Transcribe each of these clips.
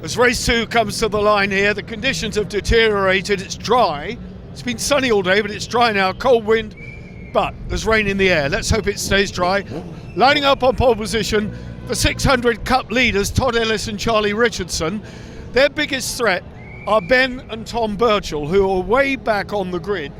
As race 2 comes to the line here, the conditions have deteriorated. It's dry. It's been sunny all day, but it's dry now. Cold wind, but there's rain in the air. Let's hope it stays dry. Lining up on pole position, the 600 Cup leaders, Todd Ellis and Charlie Richardson. Their biggest threat are Ben and Tom Birchall, who are way back on the grid.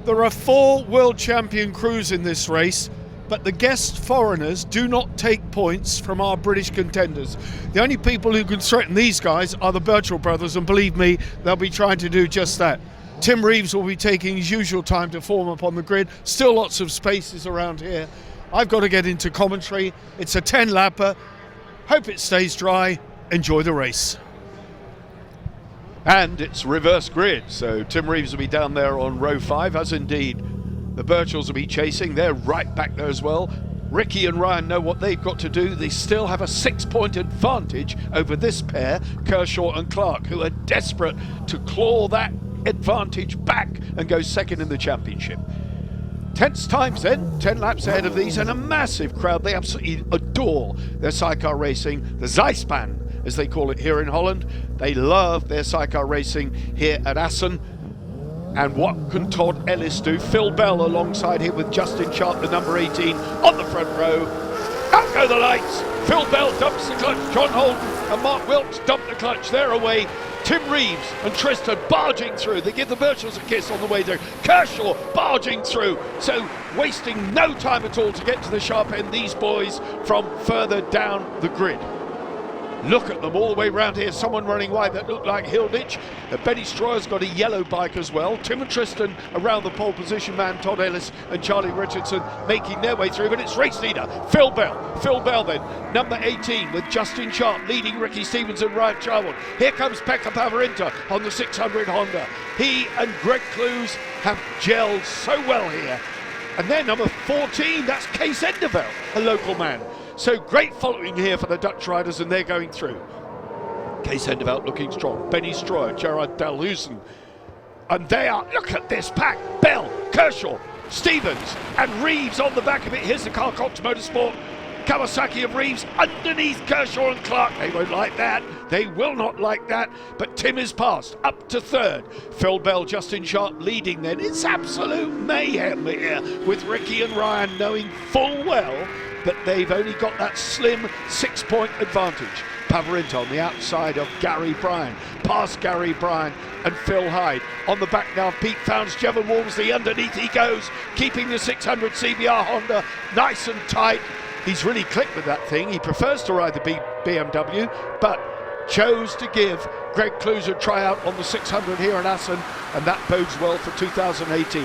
There are 4 world champion crews in this race, but the guest foreigners do not take points from our British contenders. The only people who can threaten these guys are the Birchall brothers, and believe me, they'll be trying to do just that. Tim Reeves will be taking his usual time to form up on the grid. Still lots of spaces around here. I've got to get into commentary. It's a 10-lapper. Hope it stays dry. Enjoy the race. And it's reverse grid, so Tim Reeves will be down there on row 5, as indeed the Birchalls will be chasing. They're right back there as well. Ricky and Ryan know what they've got to do. They still have a 6-point advantage over this pair, Kershaw and Clark, who are desperate to claw that advantage back and go second in the championship. Tense times then, 10 laps ahead of these, and a massive crowd. They absolutely adore their sidecar racing, the Zijspan, as they call it here in Holland. They love their sidecar racing here at Assen. And what can Todd Ellis do? Phil Bell alongside him with Justin Sharp, the number 18, on the front row. Out go the lights. Phil Bell dumps the clutch. John Holden and Mark Wilkes dump the clutch. They're away. Tim Reeves and Tristan barging through. They give the Birchalls a kiss on the way there. Kershaw barging through. So wasting no time at all to get to the sharp end, these boys from further down the grid. Look at them all the way round here. Someone running wide that looked like Hilditch. Benny Stroyer's got a yellow bike as well. Tim and Tristan around the pole position man, Todd Ellis and Charlie Richardson making their way through. But it's race leader Phil Bell. Phil Bell then, number 18 with Justin Sharp leading Ricky Stevens and Ryan Charwood. Here comes Pekka Pavarinta on the 600 Honda. He and Greg Clues have gelled so well here. And then number 14, that's Kees Enderveld, a local man. So great following here for the Dutch riders, and they're going through. Kees Enderveld looking strong. Benny Stroyer, Gerard Dalhusen. And they are, look at this pack. Bell, Kershaw, Stevens, and Reeves on the back of it. Here's the Carl Cox Motorsport. Kawasaki of Reeves underneath Kershaw and Clark. They won't like that. They will not like that. But Tim is passed up to third. Phil Bell, Justin Sharp leading then. It's absolute mayhem here with Ricky and Ryan knowing full well that they've only got that slim 6-point advantage. Pavarinta on the outside of Gary Bryan, past Gary Bryan and Phil Hyde. On the back now, Pete Founds, Jevon Walmsley, underneath he goes, keeping the 600 CBR Honda nice and tight. He's really clicked with that thing. He prefers to ride the BMW, but chose to give Greg Clues a tryout on the 600 here in Assen, and that bodes well for 2018.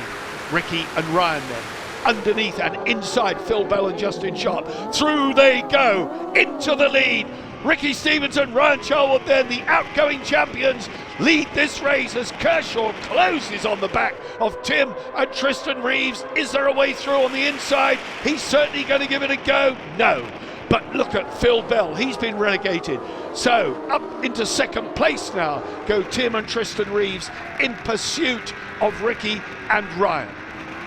Ricky and Ryan then. Underneath and inside Phil Bell and Justin Sharp. Through they go, into the lead. Ricky Stevens and Ryan Charwood then, the outgoing champions, lead this race as Kershaw closes on the back of Tim and Tristan Reeves. Is there a way through on the inside? He's certainly going to give it a go. No. But look at Phil Bell, he's been relegated. So up into second place now go Tim and Tristan Reeves in pursuit of Ricky and Ryan.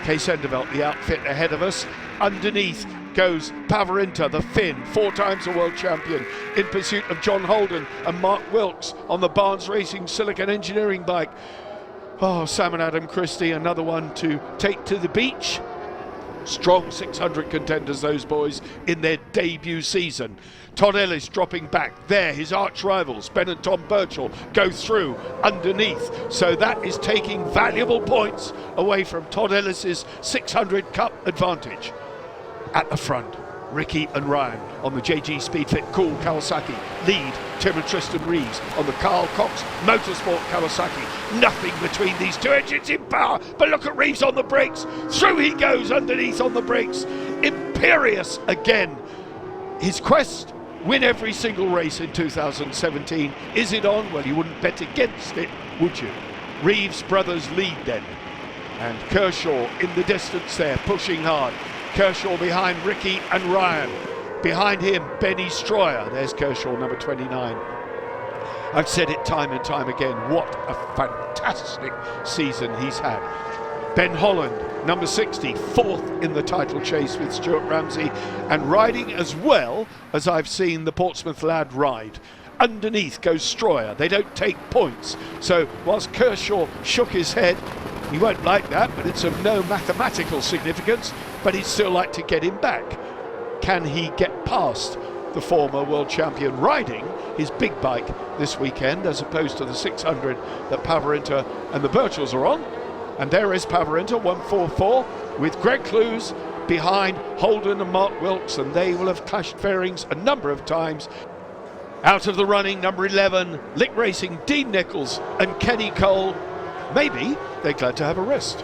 Kees Enderveld, the outfit ahead of us. Underneath goes Pavarinta, the Finn, 4 times a world champion, in pursuit of John Holden and Mark Wilkes on the Barnes Racing Silicon Engineering bike. Oh, Sam and Adam Christie, another one to take to the beach. Strong 600 contenders, those boys, in their debut season. Todd Ellis dropping back there. His arch rivals, Ben and Tom Birchall, go through underneath. So that is taking valuable points away from Todd Ellis's 600 Cup advantage. At the front, Ricky and Ryan on the JG Speedfit Cool Kawasaki lead Tim and Tristan Reeves on the Carl Cox Motorsport Kawasaki. Nothing between these two engines in power, but look at Reeves on the brakes. Through he goes underneath on the brakes. Imperious again. His quest, win every single race in 2017. Is it on? Well, you wouldn't bet against it, would you? Reeves brothers lead then. And Kershaw in the distance there, pushing hard. Kershaw behind Ricky and Ryan. Behind him, Benny Stroyer. There's Kershaw, number 29. I've said it time and time again, what a fantastic season he's had. Ben Holland, number 60, 4th in the title chase with Stuart Ramsey, and riding as well as I've seen the Portsmouth lad ride. underneath goes Stroyer. They don't take points. So whilst Kershaw shook his head, he won't like that, but it's of no mathematical significance, but he'd still like to get him back. Can he get past the former world champion riding his big bike this weekend, as opposed to the 600 that Pavarinta and the Birchals are on? And there is Pavarinta, 144, with Greg Clues behind Holden and Mark Wilkes, and they will have clashed fairings a number of times. Out of the running, number 11, Lick Racing, Dean Nichols and Kenny Cole. Maybe they're glad to have a rest.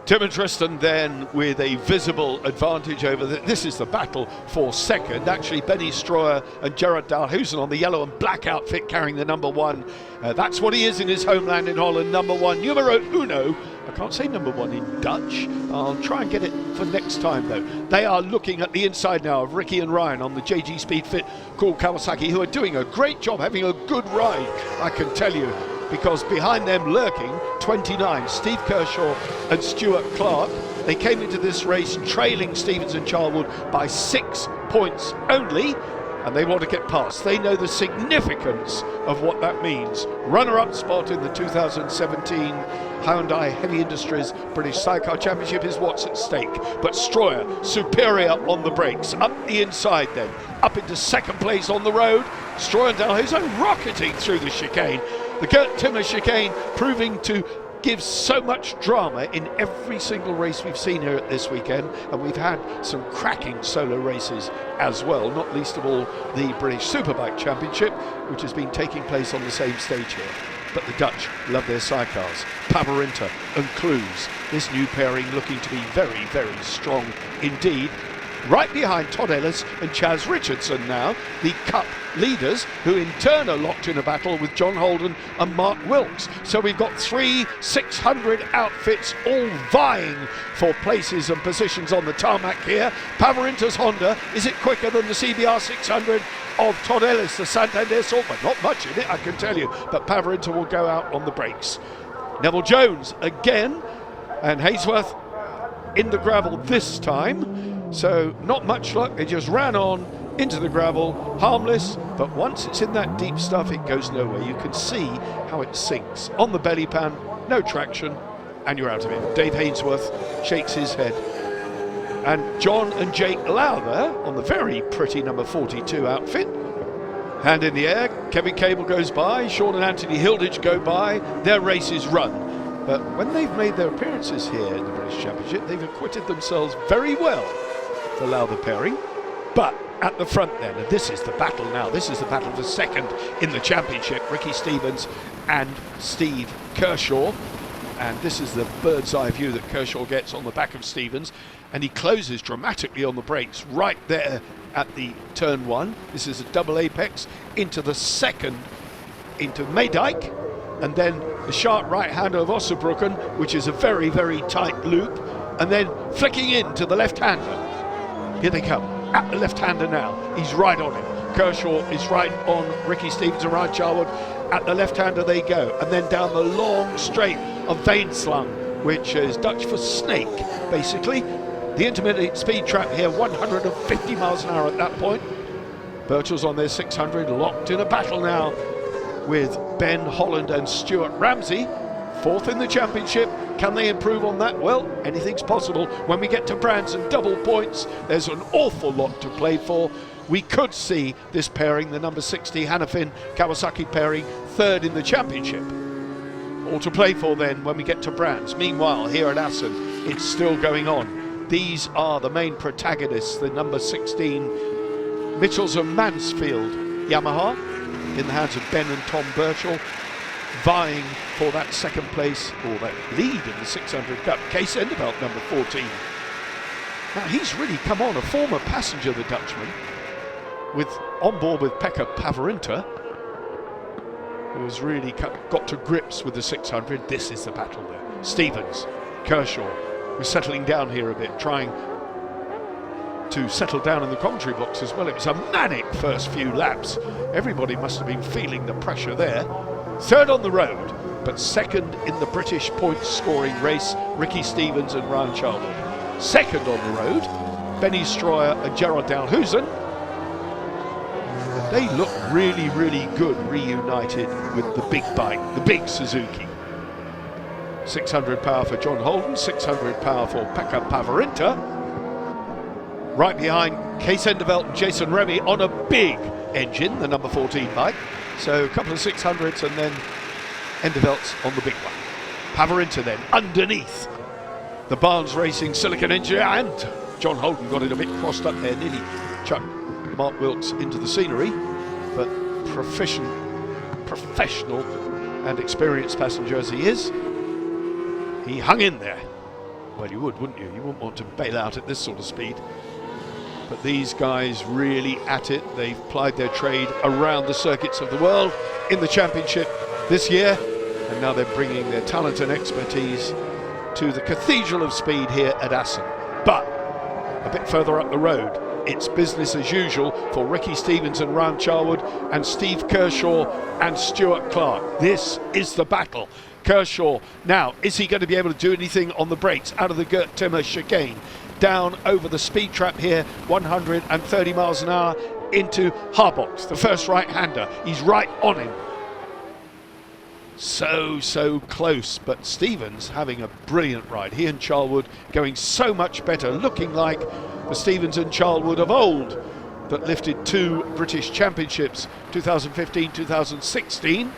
Tim and Tristan then with a visible advantage over this is the battle for second. Actually, Benny Stroyer and Gerard Dalhuizen on the yellow and black outfit carrying the number one. That's what he is in his homeland in Holland, number one, numero uno. I can't say number one in Dutch. I'll try and get it for next time though. They are looking at the inside now of Ricky and Ryan on the JG Speed Fit called Kawasaki, who are doing a great job, having a good ride, I can tell you. Because behind them lurking, 29, Steve Kershaw and Stuart Clark. They came into this race trailing Stevens and Charlwood by 6 points only, and they want to get past. They know the significance of what that means. Runner-up spot in the 2017 Hyundai Heavy Industries British Sidecar Championship is what's at stake. But Stroyer, superior on the brakes. Up the inside then, up into second place on the road. Stroyer and Dalhuizen rocketing through the chicane. The Gert Timmer chicane proving to give so much drama in every single race we've seen here at this weekend, and we've had some cracking solo races as well, not least of all the British Superbike Championship, which has been taking place on the same stage here. But the Dutch love their sidecars. Pavarinta and Clues, this new pairing looking to be very, very strong indeed. Right behind Todd Ellis and Chaz Richardson now, the Cup leaders, who in turn are locked in a battle with John Holden and Mark Wilkes. So we've got 3 600 outfits all vying for places and positions on the tarmac here. Pavarinta's Honda, is it quicker than the CBR 600 of Todd Ellis, the Santander Saltman? Not much in it, I can tell you, but Pavarinta will go out on the brakes. Neville Jones again, and Haysworth in the gravel this time. So not much luck, they just ran on into the gravel, harmless, but once it's in that deep stuff it goes nowhere. You can see how it sinks. On the belly pan, no traction, and you're out of it. Dave Hainsworth shakes his head. And John and Jake Lowther on the very pretty number 42 outfit. Hand in the air, Kevin Cable goes by, Sean and Anthony Hilditch go by, their race is run. But when they've made their appearances here in the British Championship, they've acquitted themselves very well, the Lowther pairing. But at the front then, and this is the battle now, this is the battle for second in the championship, Ricky Stevens and Steve Kershaw. And this is the bird's eye view that Kershaw gets on the back of Stevens, and he closes dramatically on the brakes right there at the turn one. This is a double apex into the second, into Maydijk, and then the sharp right hand of Ossenbrücken, which is a very, very tight loop, and then flicking into the left-hander. Here they come, at the left-hander now. He's right on him. Kershaw is right on Ricky Stevens and Ryan Charlwood. At the left-hander they go, and then down the long straight of Veenslung, which is Dutch for snake, basically. The intermediate speed trap here, 150 miles an hour at that point. Birchall's on their 600, locked in a battle now with Ben Holland and Stuart Ramsey. Fourth in the championship. Can they improve on that? Well, anything's possible. When we get to Brands and double points, there's an awful lot to play for. We could see this pairing, the number 60 Hannafin Kawasaki pairing, third in the championship. All to play for then when we get to Brands. Meanwhile, here at Assen, it's still going on. These are the main protagonists, the number 16 Mitchells and Mansfield Yamaha, in the hands of Ben and Tom Birchall, vying for that second place, or that lead in the 600 Cup. Case Endeveld, number 14. Now he's really come on, a former passenger, the Dutchman, with on board with Pekka Pavarinta, who has really got to grips with the 600. This is the battle there. Stevens, Kershaw, who's settling down here a bit, trying to settle down in the commentary box as well. It was a manic first few laps. Everybody must have been feeling the pressure there. Third on the road, but second in the British points scoring race, Ricky Stevens and Ryan Charlwood. Second on the road, Benny Stroyer and Gerard Dalhuizen. They look really, really good reunited with the big bike, the big Suzuki. 600 power for John Holden, 600 power for Pekka Pavarinta. Right behind Kees Endevelt and Jason Remy on a big engine, the number 14 bike. So a couple of 600s and then Endevelt's on the big one. Pavarinta then underneath the Barnes Racing Silicon engine, and John Holden got it a bit crossed up there, nearly chucked Mark Wilkes into the scenery, but professional and experienced passenger as he is, he hung in there. Well, you would, wouldn't you? You wouldn't want to bail out at this sort of speed. But these guys really at it. They've plied their trade around the circuits of the world in the championship this year, and now they're bringing their talent and expertise to the Cathedral of Speed here at Assen. But a bit further up the road, it's business as usual for Ricky Stevens and Ryan Charwood and Steve Kershaw and Stuart Clark. This is the battle. Kershaw, now, is he going to be able to do anything on the brakes out of the Gert Timmer chicane? Down over the speed trap here, 130 miles an hour into Harbox, the first right-hander. He's right on him. So close, but Stevens having a brilliant ride. He and Charwood going so much better, looking like the Stevens and Charwood of old that lifted 2 British championships, 2015, 2016.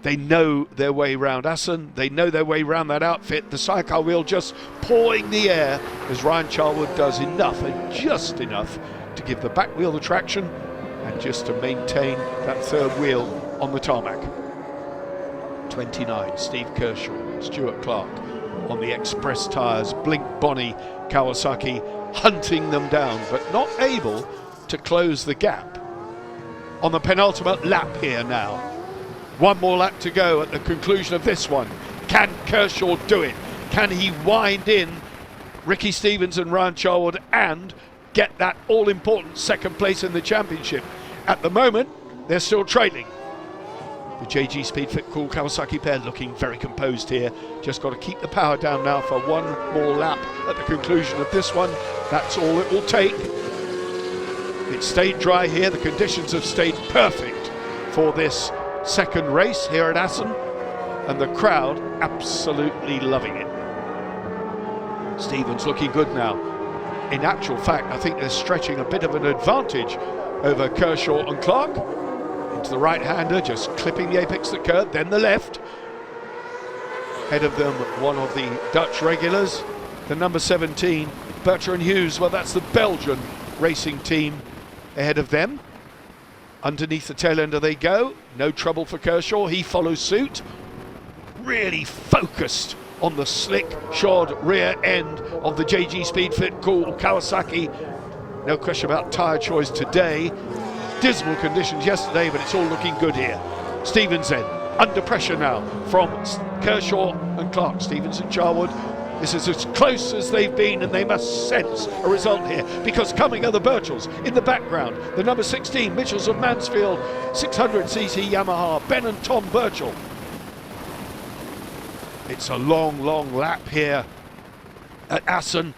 They know their way round Assen, they know their way round that outfit. The sidecar wheel just pawing the air as Ryan Charwood does enough, and just enough, to give the back wheel the traction and just to maintain that third wheel on the tarmac. 29, Steve Kershaw, Stuart Clark on the express tyres, Blink Bonnie Kawasaki hunting them down, but not able to close the gap on the penultimate lap here now. One more lap to go at the conclusion of this one. Can Kershaw do it? Can he wind in Ricky Stevens and Ryan Charwood and get that all-important second place in the championship? At the moment, they're still trailing. The JG Speedfit Cool Kawasaki pair looking very composed here. Just got to keep the power down now for one more lap at the conclusion of this one. That's all it will take. It stayed dry here. The conditions have stayed perfect for this second race here at Assen, and the crowd absolutely loving it. Stevens looking good now. In actual fact, I think they're stretching a bit of an advantage over Kershaw and Clark. Into the right-hander, just clipping the apex of the curve, then the left. Ahead of them, one of the Dutch regulars, the number 17, Bertrand Hughes. Well, that's the Belgian racing team ahead of them. Underneath the tail ender they go. No trouble for Kershaw. He follows suit. Really focused on the slick shod rear end of the JG Speedfit Cool Kawasaki. No question about tyre choice today. Dismal conditions yesterday, but it's all looking good here. Stevens then under pressure now from Kershaw and Clark. Stevens and Charwood. This is as close as they've been, and they must sense a result here, because coming are the Birchells in the background. The number 16, Mitchells of Mansfield, 600cc Yamaha, Ben and Tom Birchall. It's a long lap here at Assen,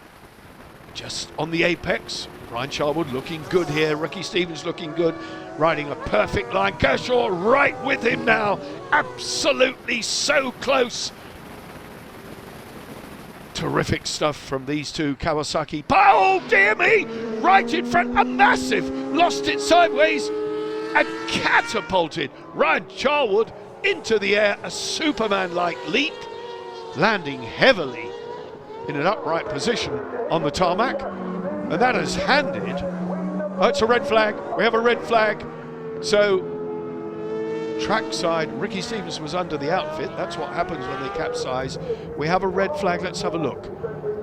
just on the apex. Ryan Charwood looking good here, Ricky Stevens looking good, riding a perfect line. Kershaw right with him now, absolutely so close. Terrific stuff from these two Kawasaki. Oh dear me, right in front, a massive, lost it sideways and catapulted Ryan Charwood into the air, a Superman-like leap, landing heavily in an upright position on the tarmac, and that has handed, oh, it's a red flag, we have a red flag. So trackside, Ricky Stevens was under the outfit. That's what happens when they capsize. We have a red flag. Let's have a look.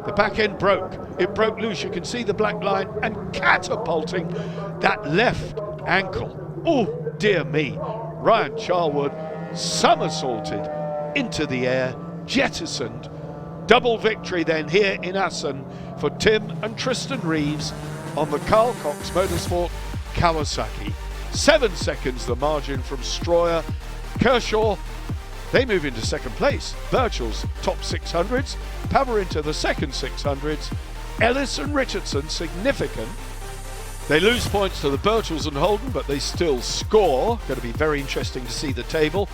The back end broke. It broke loose. You can see the black line and catapulting that left ankle. Oh, dear me. Ryan Charwood somersaulted into the air, jettisoned. Double victory then here in Assen for Tim and Tristan Reeves on the Carl Cox Motorsport Kawasaki. 7 seconds the margin from Stroyer. Kershaw, they move into second place. Birchall's top 600s, Pavarinta the second 600s, Ellis and Richardson significant They lose points to the Birchells and Holden, but they still score. Going to be very interesting to see the table.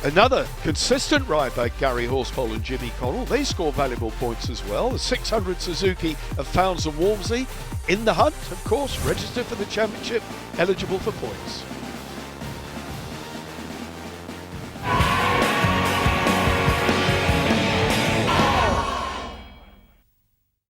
Another consistent ride by Gary Horsepole and Jimmy Connell. They score valuable points as well. The 600 Suzuki of Fownes and Walmsley in the hunt, of course, registered for the championship, eligible for points.